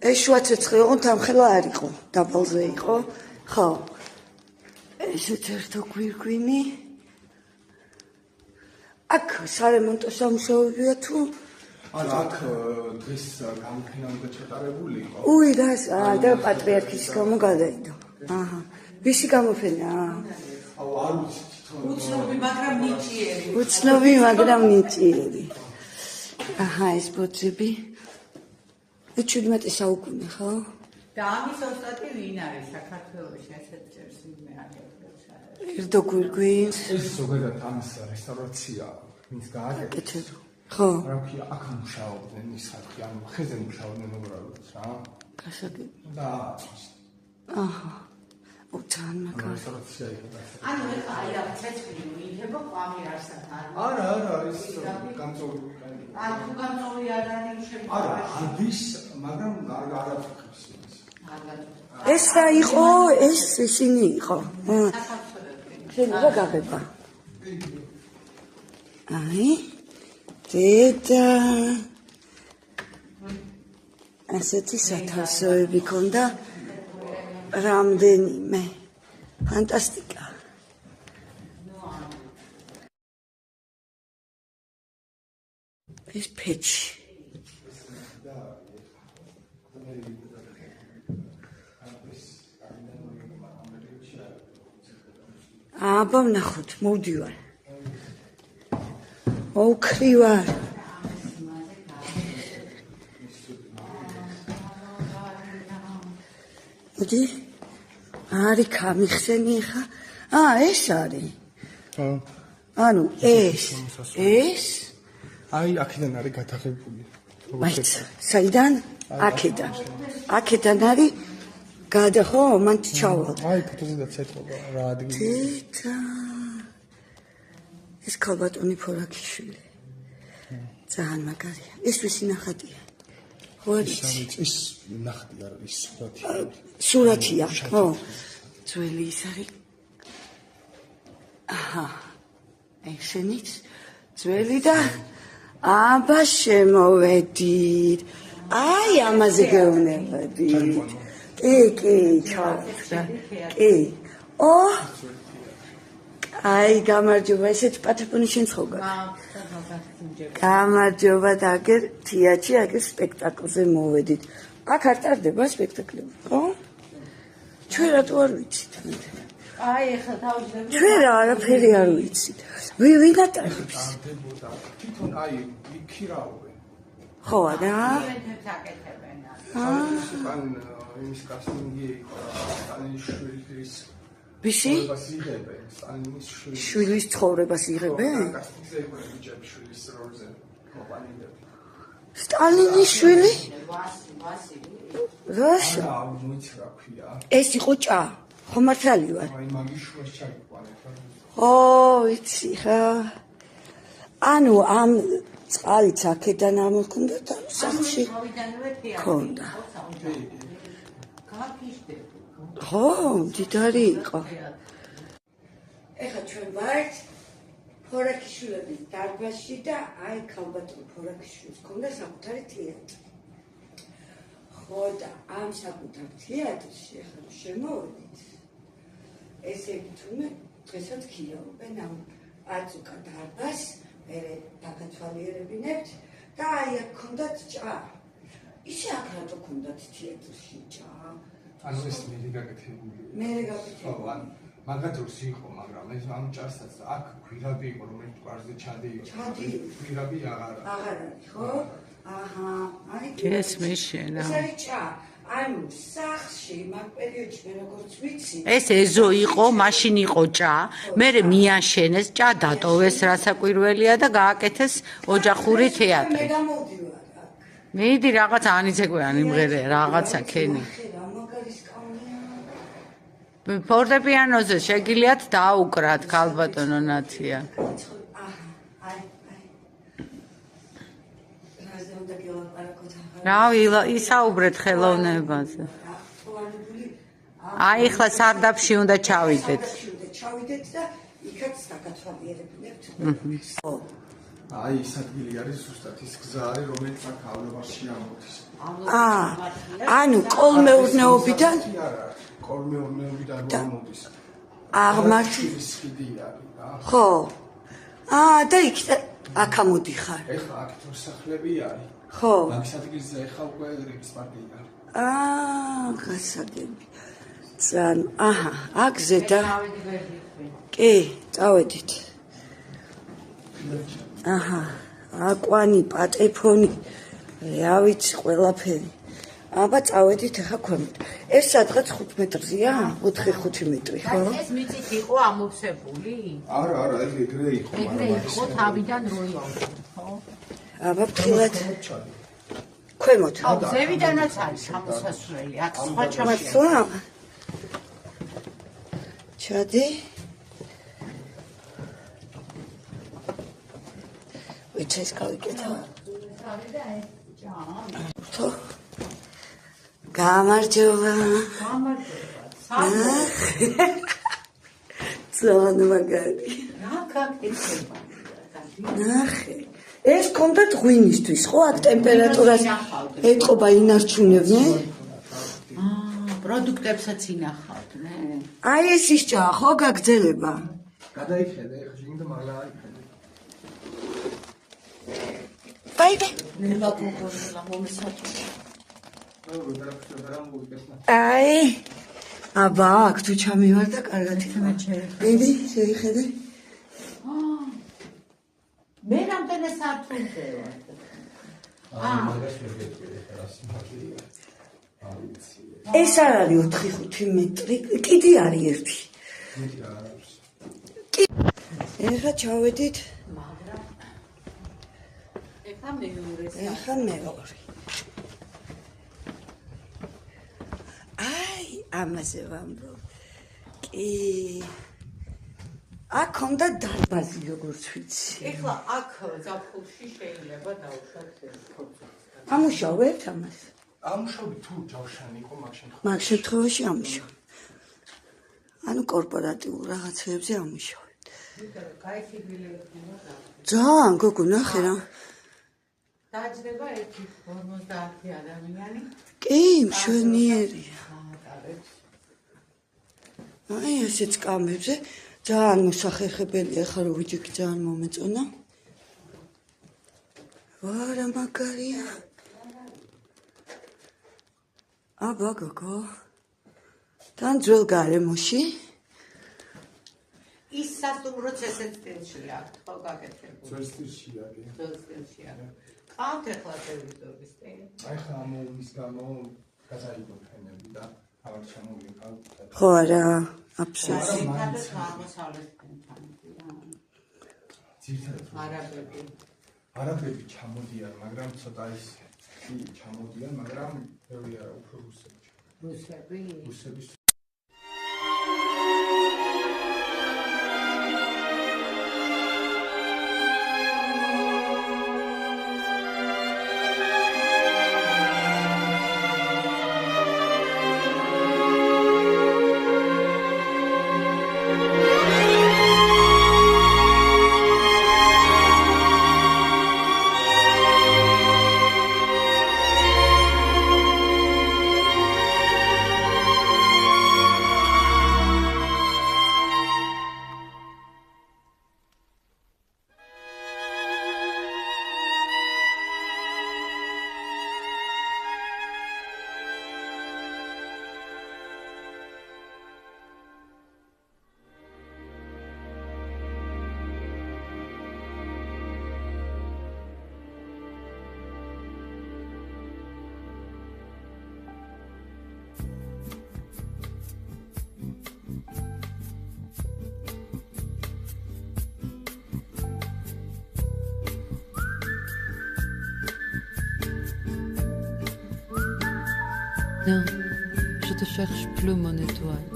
ეს შუაცეცხლი ოღონდ ამ ხელა არ იყო, დაბალზე იყო. ხო. ესეც ერთო გვირგვინი. აქ სარემონტო სამუშაოებია თუ? არა, აქ დღეს გამოფენა უნდა ჩატარებული იყო. უი, და პატრიარქის გამო გადაიდო. აჰა. ვისი გამოფენაა? აუ, არ ვიცი თვითონ. უცნობი, მაგრამ ნიჭიერი. უცნობი, მაგრამ ნიჭიერი. აჰა, ეს ბოძები. 17 საუკუნე, ხო? და ამის ოსტატი ვინ არის საქართველოში ასეთ წერს ვინმე აგებს? ერთო გვირგვინს. ეს ზოგადად ამის რესტავრაცია, ვინც გააკეთეს. ხო. რა ქვია, აქ მუშაობდნენ ის ხალხი, ანუ ხეზე მუშაობდნენ უბრალოდ რა. გასაგები. და აჰა. უთან მაგარი. რესტავრაცია იყო. ანუ ეხლა აი რა ცეცხლი მიიღება ყვამირასთან. არა, ის გამწოლი. ან თუ გამწოლი არ არის შემიძლია. არა, არის, მაგრამ არ აწუხებს ის. ეს რა იყო? ეს ისინი იყო. შეიძლება გაგება. აი. დედა. ასეთი სათავსოები ქონდა. რამდენიმე. ფანტასტიკა. ეს პეჩი. აბა ვნახოთ, მოვდივარ. მოვქრივარ. მოდი. არი გამიხსენი ხა? ეს არის. ხო. ანუ ეს. აი, აქედან არის გათაღებული. მაიცა, საიდან? აქედან არის გადახო, მან ჩავალ. აი, ფოტოზე დაცეთქობა რა ადგილი. დედა. ეს ქალბატონი ფორაქიშვილი. ძალიან მაგარია. ეს ვისი ნახატია? ხო, ის ნახტი არ ის სურათია, ხო. ძველი ის არის. აჰა. ესენიც ძველი და აბა შემოვედით. აი, ამაზე გეუბნებოდით. კი, ჩავთრა. კი. აი, გამარჯობა, ესეც პატრონი შენ ხოგა. გამარჯობა და აგერ თეატრში, აგერ სპექტაკლზე მოვედით. აქ არ ტარდება სპექტაკლები, ხო? ჩვენ რატო არ ვიცით? აი, ეხლა თავისუფლად. ჩვენ არაფერი არ ვიცით. ვინ ატარებს? ტარდებოდა. თვითონ აი, იქირავენ. ხო, და? ევენთებს აკეთებენ. ან იმის კასტინგი იყო, სტალინიშვილის ვისი? იღებენ, სტალინის შვილის ცხოვრებას იღებენ? კასტინგზე იყო ბიჭების შვილის როლზე. კომპანიები. სტალინის შვილი? ვასი. რა? არ მოიცი რა ქვია. ეს იყო ჭა. ხო მართალი ვარ. აი, მაგის შუას ჩაიყვანეთ. ო, ვიცი ხა. ანუ ამ წყალიც აქედან ამოქონდა და სახლში ქონდა. ხო, დიდარი იყო. ეხლა ჩვენ ვართ ფორაქიშვილების დარბაზში და აი ქალბატონ ფორაქიშვილს ქონდა საკუთარი თეატრი. ხო და ამ საკუთარ თეატრში ეხლა შემოვედით. ესე თუნე დღესაც ქირავენ ამ აწუკა დარბაზს, მე დაგათვალიერებინებთ და აი აქ ქონდათ ჭა. ისე აქ რატო ქონდათ თეატრში ჭა? ანუ ეს მე გაკეთებული. მე გაკეთებული. ხო, ან მაგათ როს იყო, მაგრამ ეს ამ ჭარსაც აქ გვირაბი იყო, რომელიც გვარზე ჩადიოდა. გვირაბი აღარ არის, ხო? აჰა, აი ეს მეშენა. ეს არის ჭა. ანუ სახლში მაგ პერიოდში მე როგორც ვიცი ეს ეზო იყო, მაშინ იყო ჭა, მერე მიაშენეს, ჭა დატოვეს რასაკვირველია და გააკეთეს ოჯახური თეატრი. მე გამოვდივარ აქ. მიდი რაღაცა ანიცეკვიანი იმღერე, რაღაცა ქენი. ფორტეპიანოზე შეგიძლიათ დაუკრათ ქალბატონო ნათია. რა ისაუბრეთ ხელოვნებაზე. აი ხლა სარდაფში უნდა ჩავიდეთ. ჩავიდეთ და იქაც დაგათვალიერებინებთ. აი ის ადგილი არის ზუსტად ის გზა არის რომელიც აქ ავლაბარში ამოდის. ანუ კოლმეურნეობიდან კოლმეურნეობიდან ამოდის. აღმართის ხიდი არის რა. ხო. და იქ აქ ამოდიხარ. ეხლა აქ მოსახლეები არის. ხო. მაგის ადგილზე ეხლა უკვე რიგის პარკი არის. გასაგები. ძალიან აქ ზედა. კი, წავედით. აკვანი, პატეფონი, რა ვიცი, ყველაფერი. აბა წავედით ახლა ქვემოთ. ეს სადღაც 5 მეტრზეა? 4-5 მეტრი, ხო? ეს მიწით იყო ამოვსებული? არა, ეგრე იყო, ეგრე იყო თავიდან რო იყო, ხო? აბა ფრთხილად. ქვემოთ. ზევიდანაც არის ამოსასვლელი, აქ სხვა ჩამოშია. მართლა? ჩადი. ვიჩეს გავიკეთა. ხო. გამარჯობა. ძალიან მაგარი. ნახე. ეს კონდათ ღვინისთვის, ხო? აქ ტემპერატურას ეტყობა ინარჩუნებდნენ. პროდუქტებსაც ინახავდნენ. აი ეს ის ჭა, ხო, გაგრძელება. გადაიხედე, ეხლა შეგინდა მაღლა აიხედე. ბაიბე. ნელა გოგონა მომისაჭო. აი. აბა, აქ თუ ჩამივარ და კარგად იქნება. დიდი, შეიხედე. მე რამდენი სართულზე ვარ? მაგას ვერ გეტყვი რა სიმართლეა. ეს არ არის 4-5 მეტრი, კიდე არის ერთი. მეტი არ არის. ეხლა ჩავედით. მაგრამ ეხლა მეორე. აი, ამაზე ვამბობ. კი. აქ უნდა დარბაზი როგორც ვიცი. ეხლა აქ ზაფხულში შეიძლება დავუშვათ ფოთოლს. ამუშავებთ ამას? ამუშავი თუ ჯავშანი იყო მაგ შემთხვევაში ამუშავებ. ანუ კორპორატიულ რაღაცებზე ამუშავებ. кайფი გილექნება და ძალიან გოგო ნახე რა. დაჯდება 1-50 ადამიანი. კი, მშვენიერია. აი ესეც კამებზე ძალიან მოსახერხებელია, ხა რო ვიჯექი ძალიან მომეწონა. ვარა მაგარია. აბა გოგო. თან ძველ გარემოში. ის სასტუმროც ესეც სტილშია, ხო გაკეთებული. ძველ სტილშია კი. ძველ სტილშია. ყავთ ეხლა ტელევიზორის სტილი. აი ხა ამის გამო გადაიგო ფენები და აღარ ჩამოვიყავ. ხო არა, აბსოლუტურად. არაბები ჩამოდიან, მაგრამ ცოტა ის ჩამოდიან, მაგრამ ბევრი არა, უფრო რუსები. რუსები. Non, je te cherche plus mon étoile.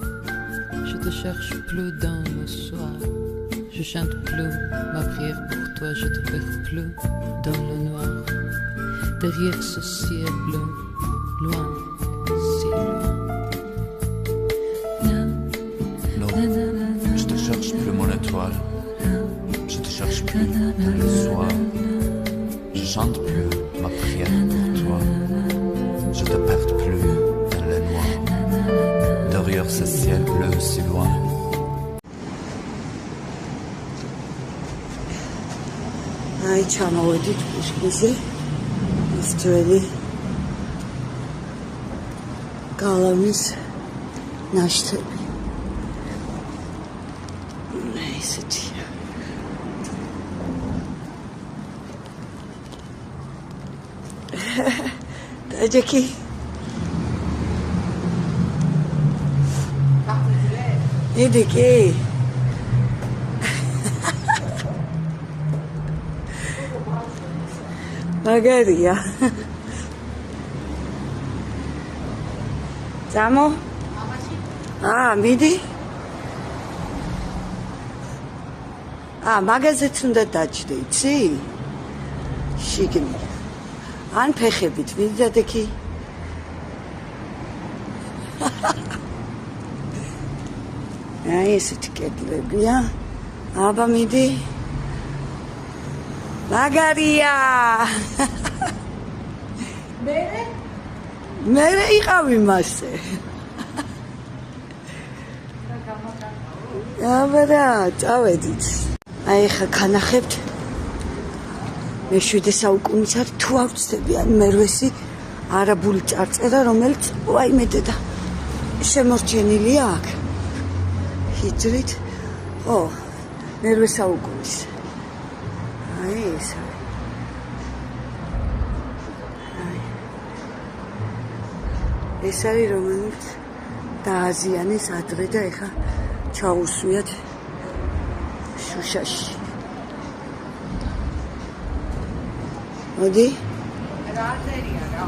Je te cherche plus dans le soir. Je chante plus ma prière pour toi. Je te perds plus dans le noir. Derrière ce ciel bleu, loin, si loin. Non, je te cherche plus mon étoile. Je te cherche plus dans le soir. Je chante plus ma prière pour toi. Je te perds plus dans le noir. Derrière ce ciel bleu si loin. Ai ჩამოვედით პუშკინზე. ის ძველი გალავნის ნაშთები. ესეთია. დაჯექი. ედიკი. მაგარია. ძამო? მიდი. მაგაზეც უნდა დაჭდე, იცი? შიგნით. ან ფეხებით მიდი დადექი. აი ესეთი კედლებია. აბა მიდი. მაგარია. მე იყავი მასე. აბა წავედით. აი ხა განახებთ. მე-7 საუკუნის არ თუ ავწდებიან მერვესი არაბული წარწერა, რომელიც ვაიმედე და შემორჩენილია აქ. ჰიჯრით. ო, მე-8 საუკუნის. აი ეს. ეს არის რომელიც დააზიანეს ადრე და ეხა ჩაუსვიათ შუშაში. მოდი. რა წერია რა.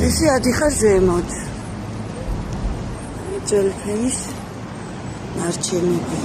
ესე ადიხარ ზემოთ. ძელფენის ნარჩენები.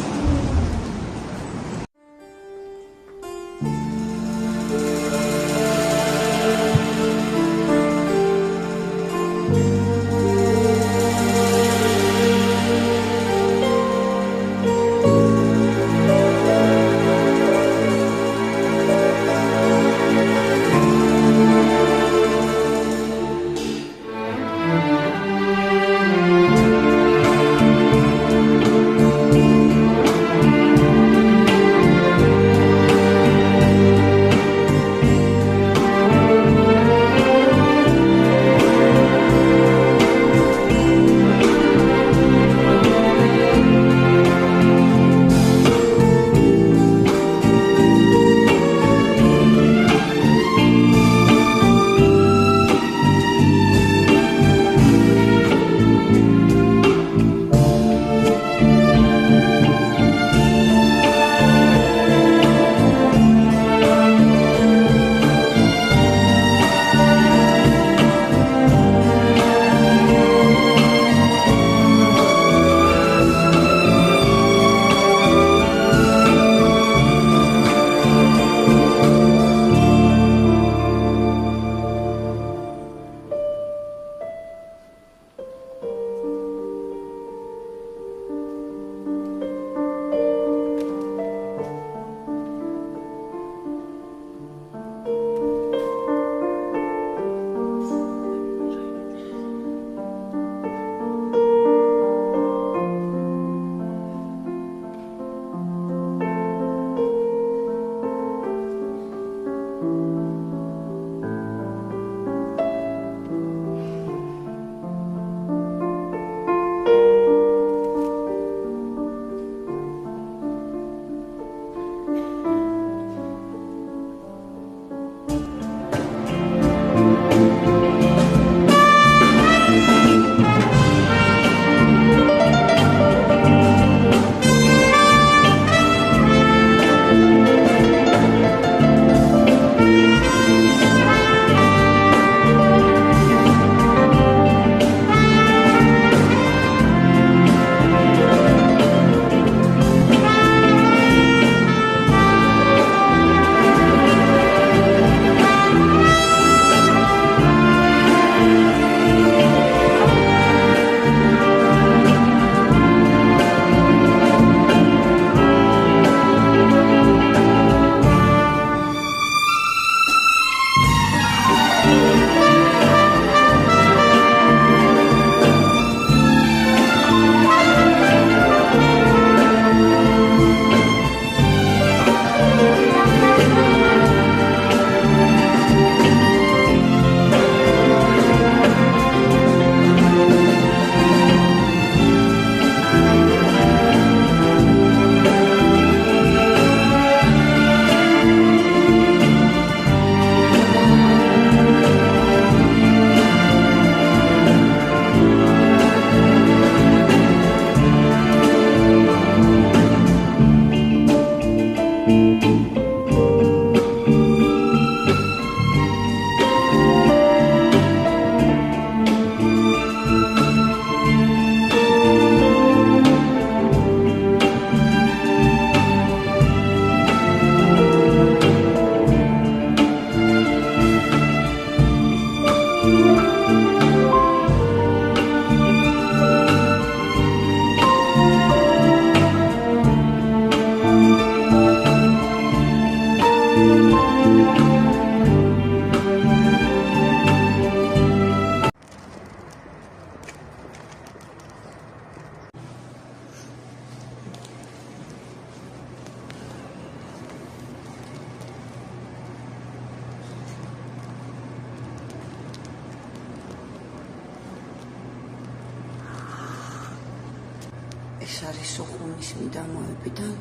სოხუმის მიდამოებიდან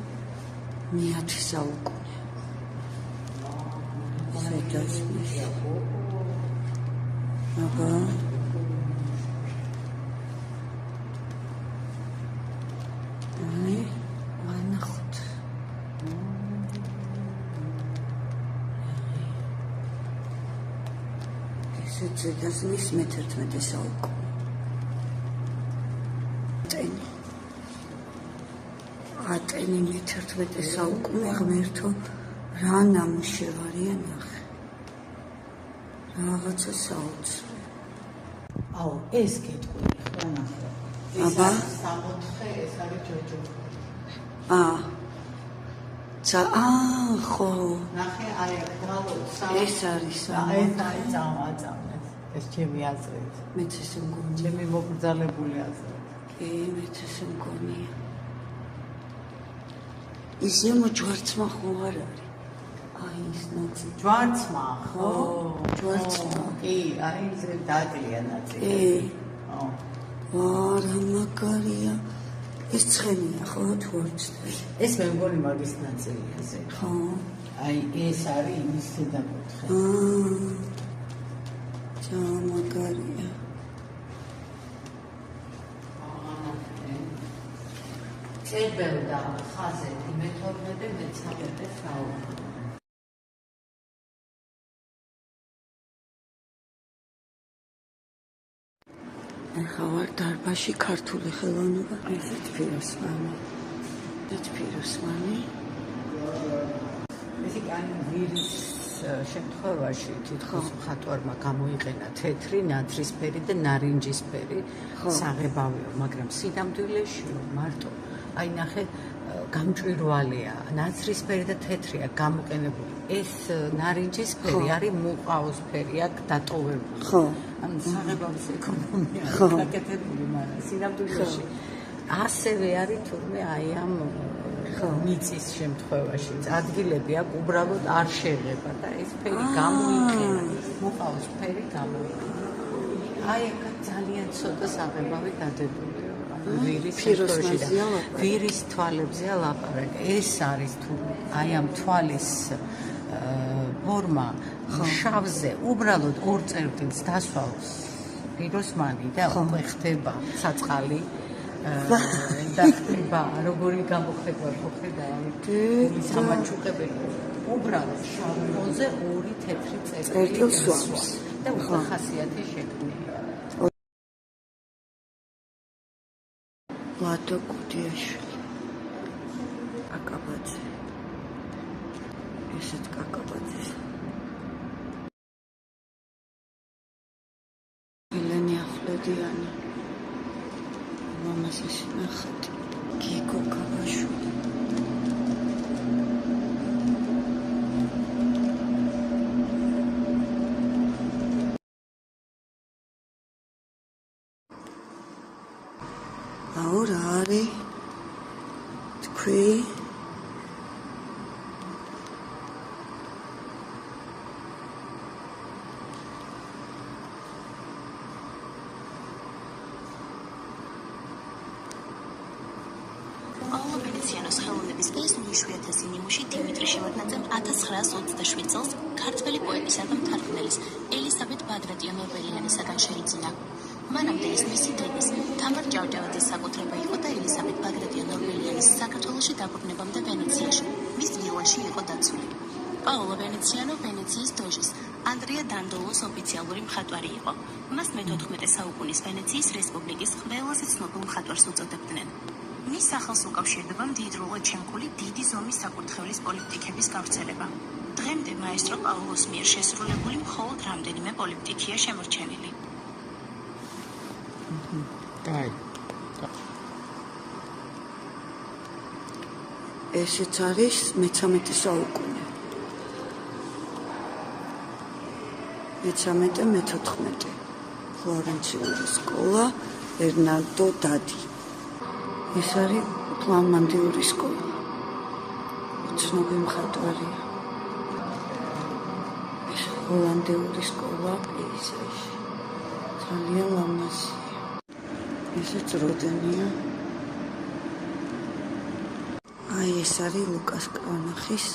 მე-10 საუკუნე. სადასმის. აბა. აი, ვანახოთ. ესე სადასმის მე-11 საუკუნე. ატენი მე-11 საუკუნე ღმერთო რა ნამუშევარია ნახე. რაღაცა საოცრი. აუ, ეს გეტყვი ხო ნახე. აბა, 64 ეს არის ჯოჯო. ხო. ნახე, აი, ეს არის ეს არის წამოაწამეს. ეს ჩემი აზრით. მეც ესე მგონია. ჩემი მოგრძალებული აზრით. კი, მეც ესე მგონია. ისე მოჯვარცმა ხო არ არის? აი ეს ნაწილი. ჯვარცმა, ხო? ჯვარცმა. კი, აი ეს დადლია ნაწილი. კი. ხო. არა მაგარია. ეს ცხენია ხო თუ არ ვცდები? ეს მე მგონი მაგის ნაწილია ზე. ხო. აი ეს არის იმის ზედაკუთხე. მაგარია. წერბელ და ხაზეთი მე-12 მე-13 საუკუნე. ახლა ვარ დარბაზში ქართული ხელოვნება. ესეც ფიროსმანი. ესე კი აი ვირის შემთხვევაში თითქოს მხატვარმა გამოიყენა თეთრი, ნაცრისფერი და ნარინჯისფერი საღებავიო, მაგრამ სინამდვილეში მარტო აი ნახე გამჭვირვალეა, ნაცრისფერი და თეთრია გამოყენებული. ეს ნარინჯისფერი არის მუყაოსფერი, აქ დატოვებული. ხო. ან საღებავის ეკონომია გაკეთებული, მაგრამ სინამდვილეში ასევე არის თურმე აი ამ მიწის შემთხვევაში ადგილები აქ უბრალოდ არ შეღება და ეს ფერი გამოიყენა, მუყაოსფერი გამოიყენა. აი აქ ძალიან ცოტა საღებავი გადებული. ვირის შემთხვევაში და ვირის თვალებზეა ლაპარაკი. ეს არის თუ აი ამ თვალის ფორმა შავზე უბრალოდ ორ წერტილს დასვავს ფიროსმანი და უკვე ხდება საწყალი და ხდება როგორი გამოხდება ხო ხედავთ სამაჩუყებელი უბრალოდ შავ ფონზე ორი თეთრი წერტილი დასვავს და უკვე ხასიათი შექმნილია. ლადო გუდიაშვილი. კაკაბაძე. ესეც კაკაბაძეს. ელენე ახვლედიანი. მამას ეს ნახატი. გიგო კაბაშვილი. Ahora are თქვი პაოლო ვენეციანოს ხელოვნების დღეს უიშვიათესი ნიმუში დიმიტრი შევარდნაძემ 1927 წელს ქართველი პოეტისა და მთარგმნელის ელისაბედ ბაგრატიონ-ორბელიანისაგან შეიძინა. მანამდე ეს მისი დედის, თამარ ჭავჭავაძის საკუთრება იყო და ელისაბედ ბაგრატიონ-ორბელიანის საქართველოში დაბრუნებამდე ვენეციაში, მის ვილაში იყო დაცული. პაოლო ვენეციანო ვენეციის დოჟის, ანდრია დანდოლოს ოფიციალური მხატვარი იყო. მას მე-14 საუკუნის ვენეციის რესპუბლიკის ყველაზე ცნობილ მხატვარს უწოდებდნენ. მის სახელს უკავშირდება მდიდრულად შემკული დიდი ზომის საკურთხევლის პოლიპტიქების გავრცელება. დღემდე მაესტრო პაოლოს მიერ შესრულებული მხოლოდ რამდენიმე პოლიპტიქია შემორჩენილი. ესეც არის მე-13 საუკუნე. მე-13, მე-14. ფლორენციული სკოლა, ერნალდო დადი. ეს არის ფლამანდიური სკოლა. ცნობი მხატვარია. ეს ჰოლანდიური სკოლა პეიზაჟი. ძალიან ლამაზია. ესეც როდენია. ეს არის ლუკას კრონახის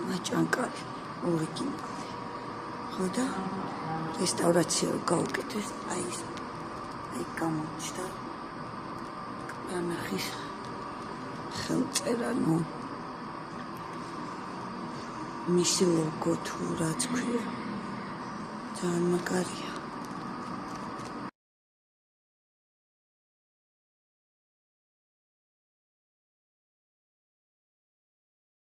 მაჭანკალი ორიგინალი. ხო და რესტავრაცია გავუკეთეს, აი გამოჩნდა კრონახის ხელწერა, მისი ლოგო თუ რაც ქვია, ძალიან მაგარია.